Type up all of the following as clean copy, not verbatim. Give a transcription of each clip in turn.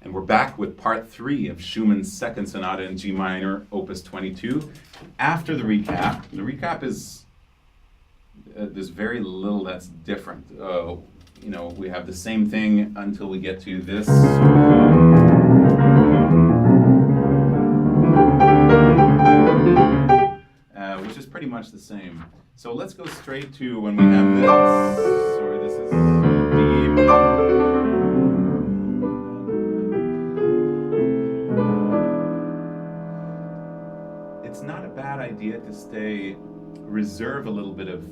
And we're back with part 3 of Schumann's Second Sonata in G minor, Opus 22. After the recap is, there's very little that's different. We have the same thing until we get to this. Which is pretty much the same. So let's go straight to when we have this. Sorry, this is D. It's not a bad idea to reserve a little bit of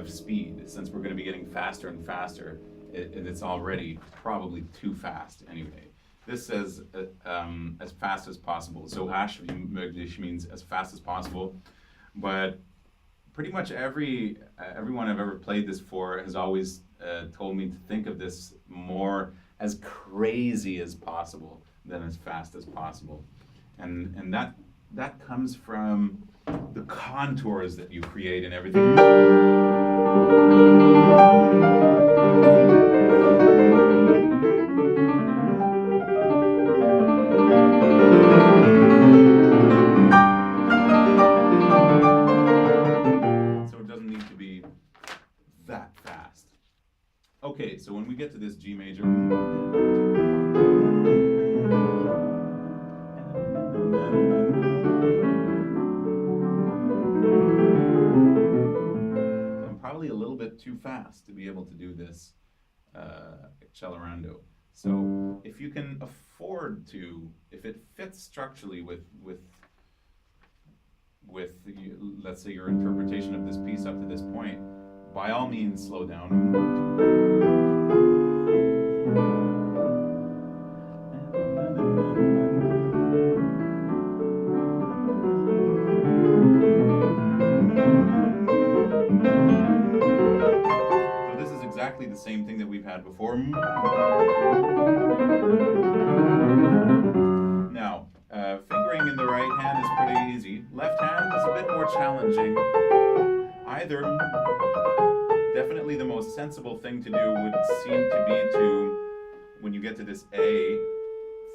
speed, since we're going to be getting faster and faster. It's already probably too fast anyway. This says as fast as possible. So rasch wie möglich means as fast as possible. But pretty much everyone I've ever played this for has always told me to think of this more as crazy as possible than as fast as possible. And that comes from the contours that you create and everything. So it doesn't need to be that fast. Okay, so when we get to this G major, probably a little bit too fast to be able to do this accelerando. So if you can afford to, if it fits structurally with let's say your interpretation of this piece up to this point, by all means slow down. Exactly the same thing that we've had before. Now, fingering in the right hand is pretty easy. Left hand is a bit more challenging. Definitely the most sensible thing to do would seem to be to, when you get to this A,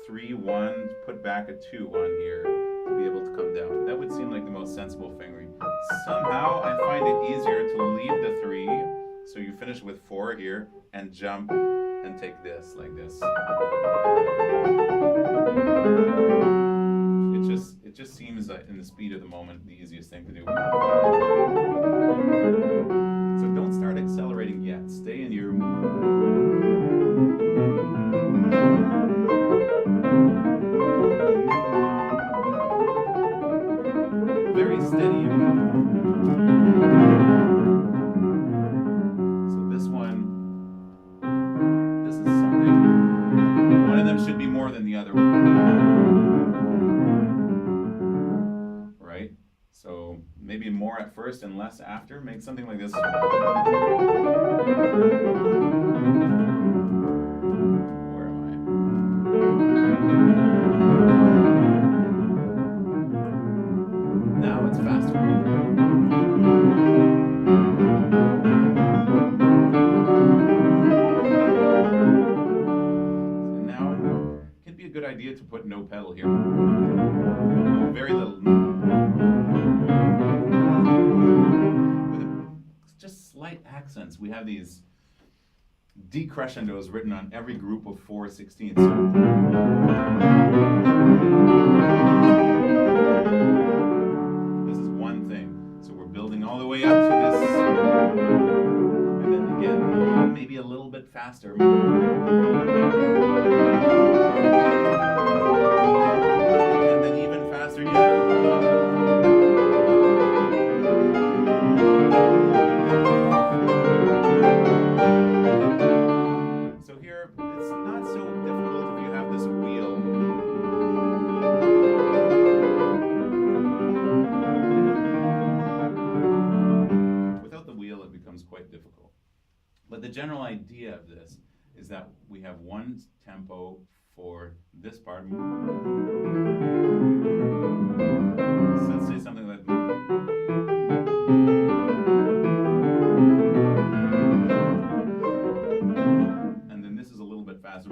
3, 1, put back a 2 on here to be able to come down. That would seem like the most sensible fingering. Somehow I find it easier to leave the 3. So you finish with 4 here and jump and take this like this. It just seems that in the speed of the moment the easiest thing to do. So don't start accelerating yet. Stay in your very steady. Should be more than the other one. Right? So maybe more at first and less after. Make something like this. Where am I? Now it's faster. Good idea to put no pedal here. Very little. With just slight accents. We have these decrescendos written on every group of 4/16. This is one thing. So we're building all the way up to this. And then again, maybe a little bit faster. But the general idea of this is that we have one tempo for this part. So let's say something like and then this is a little bit faster.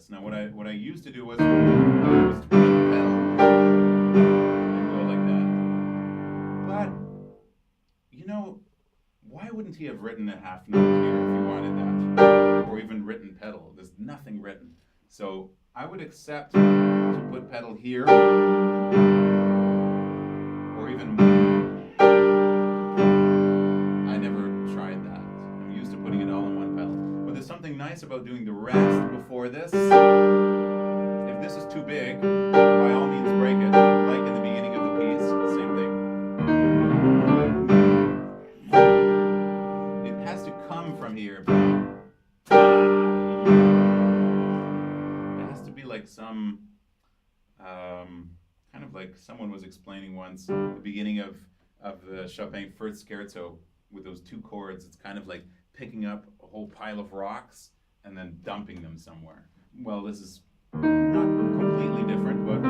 this. Now what I used to do was put the pedal and go like that. But you know, why wouldn't he have written a half note here if he wanted that? Or even written pedal. There's nothing written. So I would accept to put pedal here, or even I never tried that. I'm used to putting it all in one pedal. But there's something nice about doing the rest before this. If this is too big, by all means break it, like in the beginning of the piece, same thing. It has to come from here. It has to be like some, kind of like someone was explaining once, the beginning of the Chopin First Scherzo with those two chords. It's kind of like picking up a whole pile of rocks and then dumping them somewhere. Well, this is not completely different, but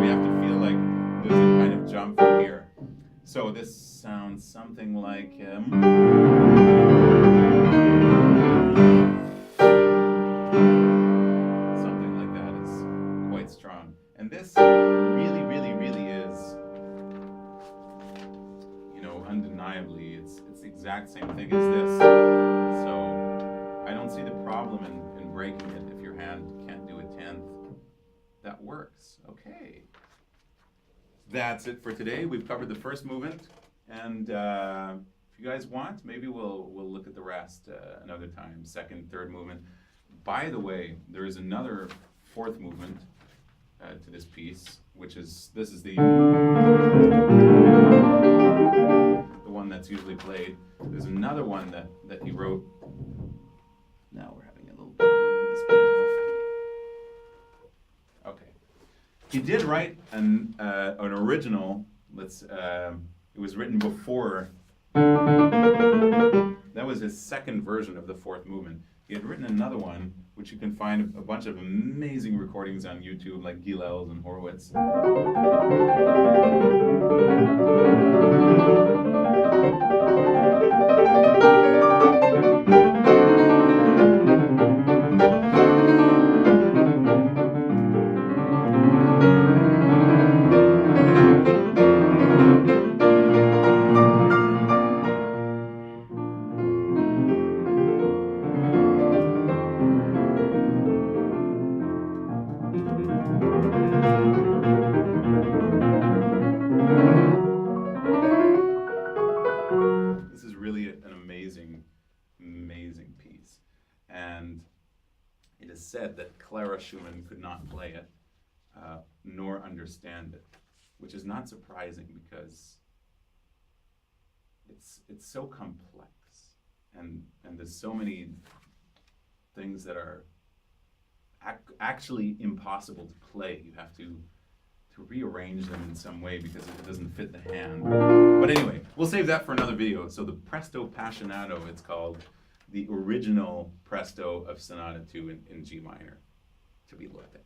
we have to feel like there's a kind of jump from here. So this sounds something like something like that. Is quite strong. And this really, really, really is, you know, undeniably, it's the exact same thing as this. So I don't see the problem in breaking it if your hand can't do a tenth. That works. Okay. That's it for today. We've covered the first movement, and if you guys want, maybe we'll look at the rest another time. Second, third movement. By the way, there is another fourth movement to this piece, which is this is the one that's usually played. There's another one that he wrote. Now we're having a little problem with this piano. Okay. He did write an original. It was written before. That was his second version of the fourth movement. He had written another one, which you can find a bunch of amazing recordings on YouTube, like Gilels and Horowitz. This is really an amazing, amazing piece. And it is said that Clara Schumann could not play it, nor understand it, which is not surprising because it's so complex, and there's so many things that are actually impossible to play. You have to rearrange them in some way because it doesn't fit the hand. But anyway, we'll save that for another video. So the Presto Passionato, it's called, the original Presto of Sonata 2 in G minor, to be looked at.